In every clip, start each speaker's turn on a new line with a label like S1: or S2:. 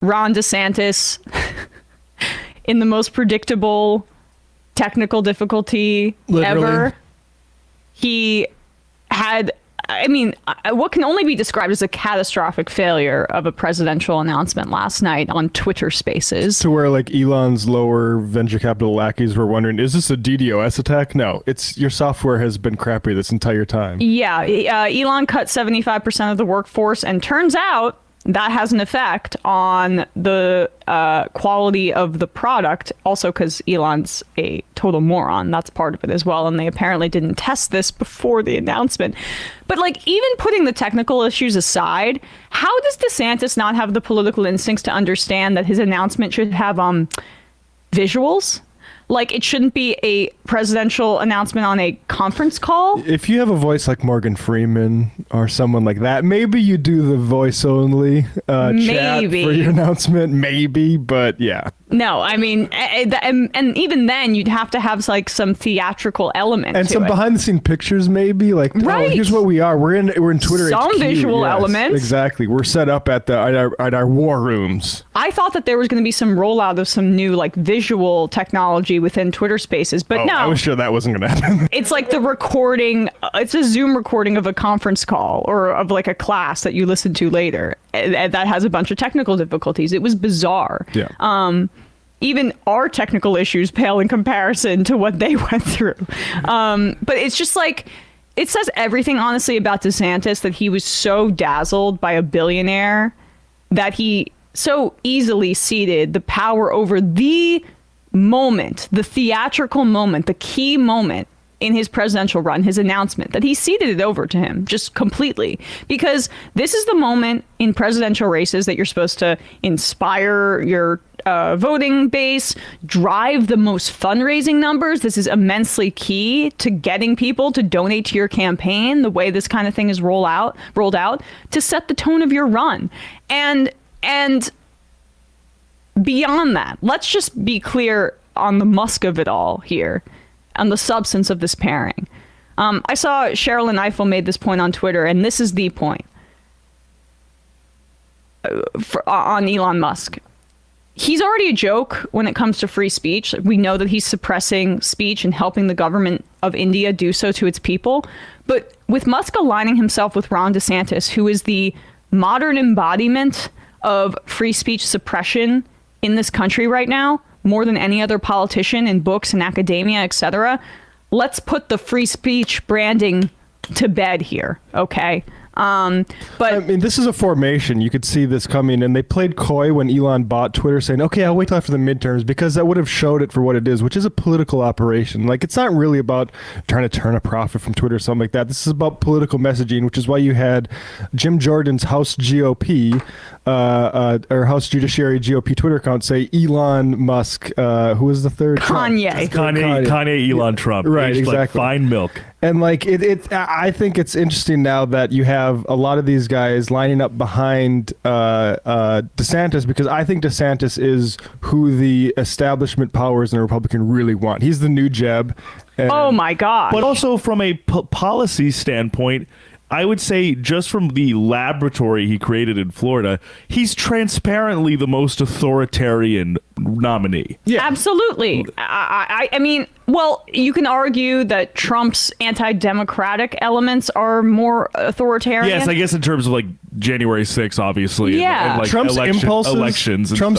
S1: Ron DeSantis in the most predictable technical difficulty ever. He had, I mean, what can only be described as a catastrophic failure of a presidential announcement last night on Twitter Spaces.
S2: To where like Elon's lower venture capital lackeys were wondering, is this a DDoS attack? No, it's your software has been crappy this entire time.
S1: Yeah, Elon cut 75% of the workforce, and turns out that has an effect on the quality of the product. Also, because Elon's a total moron. That's part of it as well. And they apparently didn't test this before the announcement. But like, even putting the technical issues aside, how does DeSantis not have the political instincts to understand that his announcement should have visuals? Like, it shouldn't be a presidential announcement on a conference call.
S2: If you have a voice like Morgan Freeman or someone like that, maybe you do the voice only chat for your announcement. Maybe, but yeah.
S1: No, I mean, and even then, you'd have to have like some theatrical element
S2: and
S1: to
S2: some
S1: it.
S2: behind the scene pictures, maybe like,
S1: right.
S2: Oh, here's what we are. We're in Twitter.
S1: Some
S2: HQ.
S1: visual elements.
S2: Exactly. We're set up at our war rooms.
S1: I thought that there was going to be some rollout of some new like visual technology within Twitter Spaces, but no.
S2: I was sure that wasn't going to happen.
S1: It's like the recording. It's a Zoom recording of a conference call or of like a class that you listen to later. That has a bunch of technical difficulties. It was bizarre.
S2: Yeah.
S1: Even our technical issues pale in comparison to what they went through. But it's just like, it says everything, honestly, about DeSantis, that he was so dazzled by a billionaire that he so easily ceded the power over the moment, the theatrical moment, the key moment in his presidential run, his announcement, that he ceded it over to him just completely. Because this is the moment in presidential races that you're supposed to inspire your voting base, drive the most fundraising numbers. This is immensely key to getting people to donate to your campaign, the way this kind of thing is rolled out to set the tone of your run. And beyond that, let's just be clear on the Musk of it all here, on the substance of this pairing. I saw Sherilyn Ifill made this point on Twitter, and this is the point on Elon Musk. He's already a joke when it comes to free speech. We know that he's suppressing speech and helping the government of India do so to its people. But with Musk aligning himself with Ron DeSantis, who is the modern embodiment of free speech suppression in this country right now, more than any other politician in books and academia, etc., let's put the free speech branding to bed here, okay? But
S2: I mean, this is a formation. You could see this coming, and they played coy when Elon bought Twitter, saying, okay, I'll wait till after the midterms, because that would have showed it for what it is, which is a political operation. Like, it's not really about trying to turn a profit from Twitter or something like that. This is about political messaging, which is why you had Jim Jordan's House GOP, or House Judiciary GOP Twitter account say Elon Musk, who was the third?
S3: Kanye, Elon, Trump.
S2: Right, exactly.
S3: Like fine milk.
S2: And like I think it's interesting now that you have a lot of these guys lining up behind DeSantis, because I think DeSantis is who the establishment powers in the Republican really want. He's the new Jeb.
S1: Oh my God!
S3: But also from a policy standpoint, I would say just from the laboratory he created in Florida, he's transparently the most authoritarian nominee.
S1: Yeah, absolutely. I mean, well, you can argue that Trump's anti-democratic elements are more authoritarian.
S3: Yes, I guess in terms of like January 6th, obviously.
S1: Yeah.
S3: And like
S2: Trump's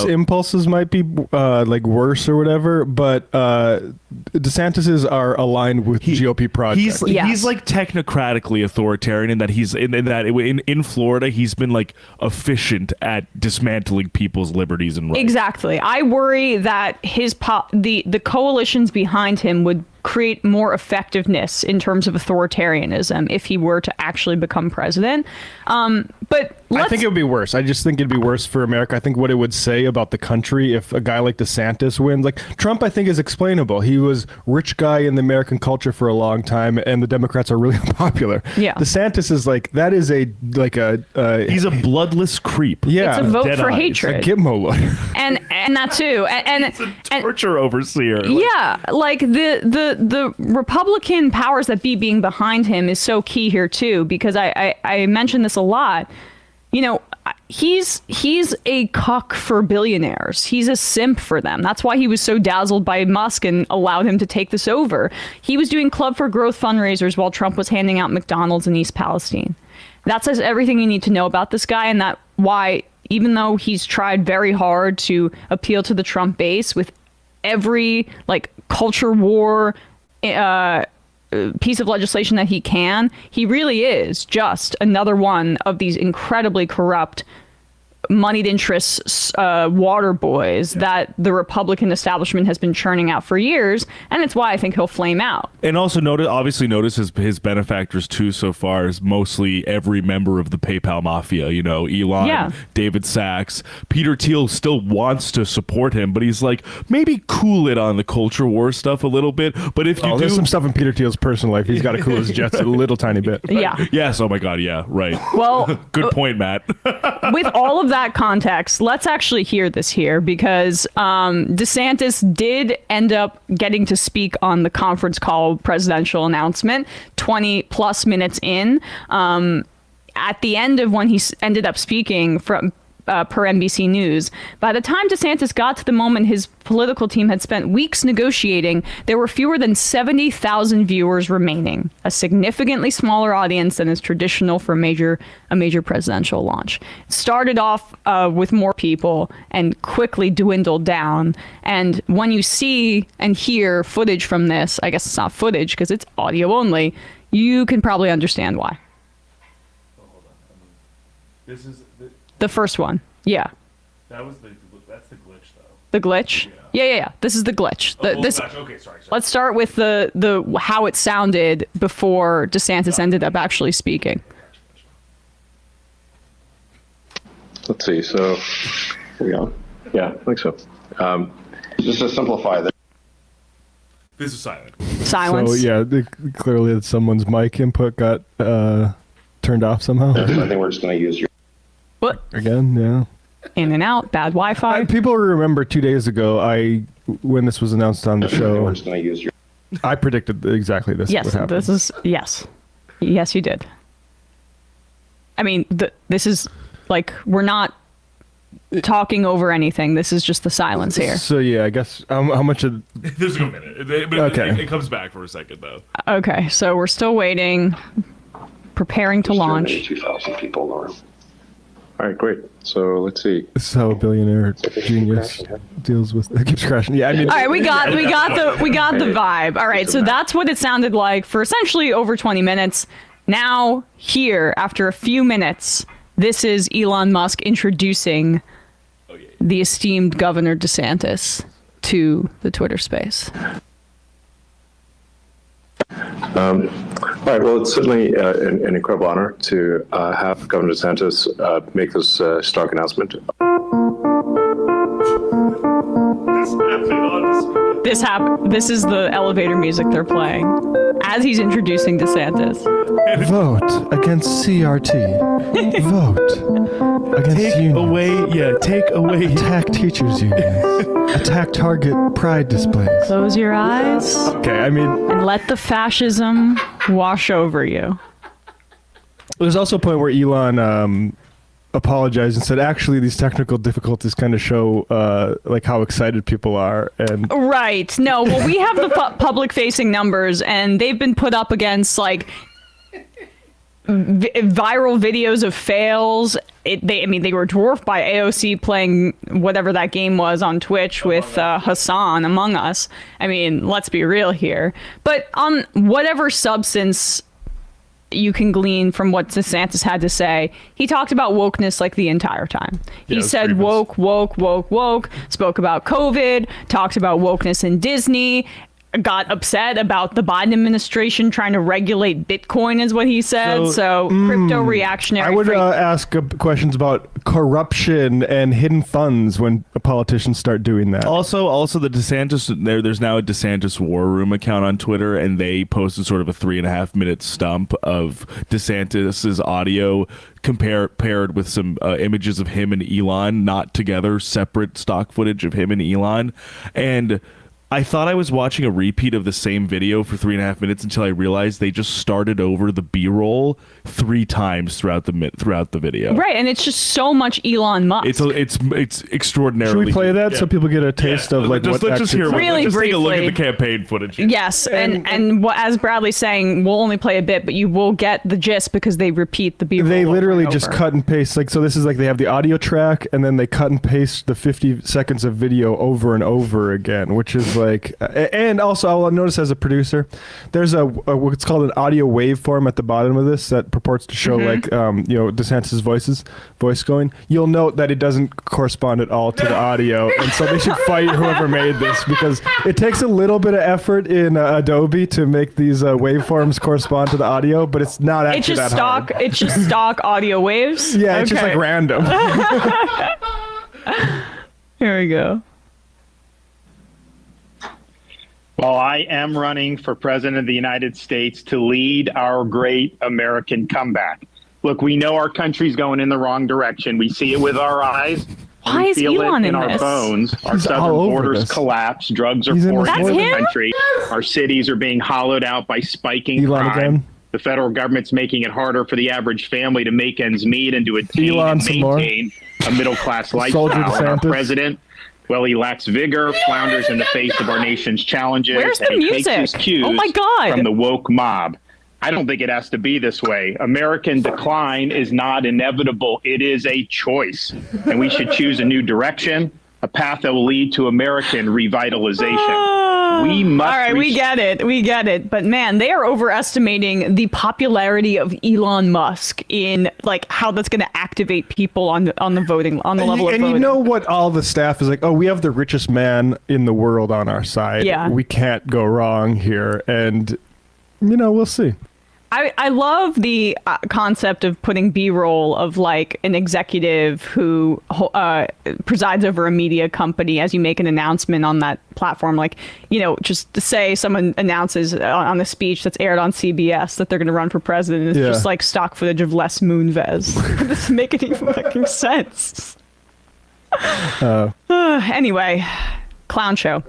S2: impulses might be like worse or whatever, but DeSantis's are aligned with GOP projects.
S3: He's like technocratically authoritarian in that he's in Florida he's been like efficient at dismantling people's liberties and rights.
S1: Exactly. I worry that the coalitions behind him would create more effectiveness in terms of authoritarianism if he were to actually become president. But
S2: I think it would be worse. I just think it'd be worse for America. I think what it would say about the country if a guy like DeSantis wins. Like Trump, I think is explainable. He was rich guy in the American culture for a long time, and the Democrats are really unpopular.
S1: Yeah.
S2: DeSantis is like, that is
S3: he's a bloodless creep.
S2: Yeah.
S1: It's a vote for hatred.
S2: A Gitmo lawyer.
S1: And that too. And
S3: it's a torture overseer.
S1: Yeah. Like the Republican powers that be being behind him is so key here too, because I mention this a lot. You know, he's a cuck for billionaires. He's a simp for them. That's why he was so dazzled by Musk and allowed him to take this over. He was doing Club for Growth fundraisers while Trump was handing out McDonald's in East Palestine. That says everything you need to know about this guy, and that why, even though he's tried very hard to appeal to the Trump base with every like culture war piece of legislation that he can, he really is just another one of these incredibly corrupt moneyed interests water boys that the Republican establishment has been churning out for years, and it's why I think he'll flame out.
S3: And also notice his benefactors too so far is mostly every member of the PayPal mafia, Elon, David Sachs. Peter Thiel still wants to support him, but he's like, maybe cool it on the culture war stuff a little bit. But if you
S2: there's some stuff in Peter Thiel's personal life, he's got to cool his jets a little tiny bit.
S1: Yeah.
S3: Yes, oh my God, yeah, right.
S1: Well,
S3: good point, Matt.
S1: With all of that context, let's actually hear this here, because DeSantis did end up getting to speak on the conference call presidential announcement 20 plus minutes in. At the end of when he ended up speaking from per NBC News, by the time DeSantis got to the moment his political team had spent weeks negotiating, there were fewer than 70,000 viewers remaining, a significantly smaller audience than is traditional for a major presidential launch. It started off with more people and quickly dwindled down. And when you see and hear footage from this, I guess it's not footage because it's audio only, you can probably understand why.
S3: This is
S1: the first one. Yeah.
S3: that's the glitch though.
S1: The glitch? Yeah. This is the glitch.
S3: Okay, sorry.
S1: Let's start with the how it sounded before DeSantis ended up actually speaking.
S4: Let's see. So, here we go. Yeah, I think so. Just to simplify this.
S3: This is silent.
S1: Silence.
S2: So yeah, clearly someone's mic input got turned off somehow.
S4: I think we're just going to use your.
S1: What?
S2: Again, yeah.
S1: In and out, bad Wi-Fi.
S2: People remember 2 days ago, when this was announced on the show,
S4: We're just going to use your.
S2: I predicted exactly this
S1: Yes,
S2: would happen.
S1: yes, you did. I mean, this is like, we're not talking over anything. This is just the silence here.
S2: So yeah, I guess how much of
S3: There's a minute.
S2: Okay.
S3: It comes back for a second though.
S1: Okay, so we're still waiting, preparing to launch.
S4: 2,000 people in the room. All right, great. So let's see.
S2: this is how a billionaire genius deals with it keeps crashing. Yeah, I mean,
S1: All right, we got the vibe. All right, so that's what it sounded like for essentially over 20 minutes. Now, here, after a few minutes, this is Elon Musk introducing the esteemed Governor DeSantis to the Twitter space.
S4: All right. Well, it's certainly an incredible honor to have Governor DeSantis make this stark announcement.
S1: This is the elevator music they're playing as he's introducing DeSantis.
S2: vote against CRT. Vote against unions.
S3: Take away.
S2: Attack teachers unions. Attack Target pride displays.
S1: Close your eyes
S2: Okay, I mean,
S1: and let the fascism wash over you.
S2: there's also a point where Elon apologized and said, actually, these technical difficulties kind of show like how excited people are. And
S1: Right. No, well, we have the public-facing numbers, and they've been put up against, like, viral videos of fails. They were dwarfed by AOC playing whatever that game was on Twitch with Hassan, Among Us. I mean, let's be real here. But on whatever substance you can glean from what DeSantis had to say, he talked about wokeness like the entire time. He said woke, spoke about COVID, talked about wokeness in Disney, got upset about the Biden administration trying to regulate Bitcoin, is what he said. So crypto reactionary.
S2: I would ask questions about corruption and hidden funds when politicians start doing that.
S3: Also the DeSantis there's now a DeSantis War Room account on Twitter, and they posted sort of a 3.5 minute stump of DeSantis's audio paired with some images of him and Elon, not together, separate stock footage of him and Elon. And I thought I was watching a repeat of the same video for 3.5 minutes until I realized they just started over the B-roll 3 times throughout the video.
S1: Right, and it's just so much Elon Musk.
S3: It's extraordinarily.
S2: Should we play that so people get a taste of like
S3: let's
S2: what
S3: just hear
S1: Really
S3: let's take a look at
S1: briefly.
S3: the campaign footage.
S1: Yes, and what, as Bradley's saying, we'll only play a bit, but you will get the gist because they repeat the B-roll.
S2: They
S1: over
S2: literally
S1: and
S2: just
S1: over.
S2: cut and paste. Like, so this is like they have the audio track and then they cut and paste the 50 seconds of video over and over again, which is like, and also I'll notice as a producer, there's a what's called an audio waveform at the bottom of this that purports to show like, DeSantis' voice going. You'll note that it doesn't correspond at all to the audio. And so they should fight whoever made this because it takes a little bit of effort in Adobe to make these waveforms correspond to the audio, but it's not actually
S1: It's just
S2: that
S1: stock.
S2: hard.
S1: It's just stock audio waves.
S2: Yeah, it's just
S1: Okay.
S2: like random.
S1: Here we go.
S5: Well, I am running for president of the United States to lead our great American comeback. Look, we know our country's going in the wrong direction. We see it with our eyes.
S1: Why
S5: we
S1: is
S5: feel
S1: Elon
S5: it
S1: in
S5: in our
S1: this?
S5: bones. Our
S2: He's
S5: southern
S2: all over
S5: borders
S2: this.
S5: collapse. Drugs are
S2: He's in
S5: pouring
S2: this
S5: into
S1: movie.
S5: the
S1: That's
S5: country. Our cities are being hollowed out by spiking
S2: Elon
S5: crime.
S2: again.
S5: The federal government's making it harder for the average family to make ends meet and to attain
S2: Elon
S5: and
S2: some more.
S5: maintain a middle-class
S2: Soldier
S5: lifestyle. And our
S2: DeSantis.
S5: president, well, he lacks vigor, flounders in the face of our nation's challenges,
S1: Where's the
S5: and he takes his
S1: music?
S5: cues
S1: Oh my God.
S5: from the woke mob. I don't think it has to be this way. American decline is not inevitable. It is a choice. And we should choose a new direction, a path that will lead to American revitalization. We must
S1: All right, we get it. We get it. But man, they are overestimating the popularity of Elon Musk in like how that's going to activate people on the voting on the level of
S2: And
S1: voting.
S2: you know what all the staff is like, oh, we have the richest man in the world on our side.
S1: Yeah.
S2: We can't go wrong here. And, we'll see.
S1: I love the concept of putting B-roll of like an executive who presides over a media company as you make an announcement on that platform. Like, just to say someone announces on a speech that's aired on CBS that they're going to run for president. It's
S2: Yeah.
S1: just like stock footage of Les Moonves. It doesn't make any fucking sense. Anyway, clown show.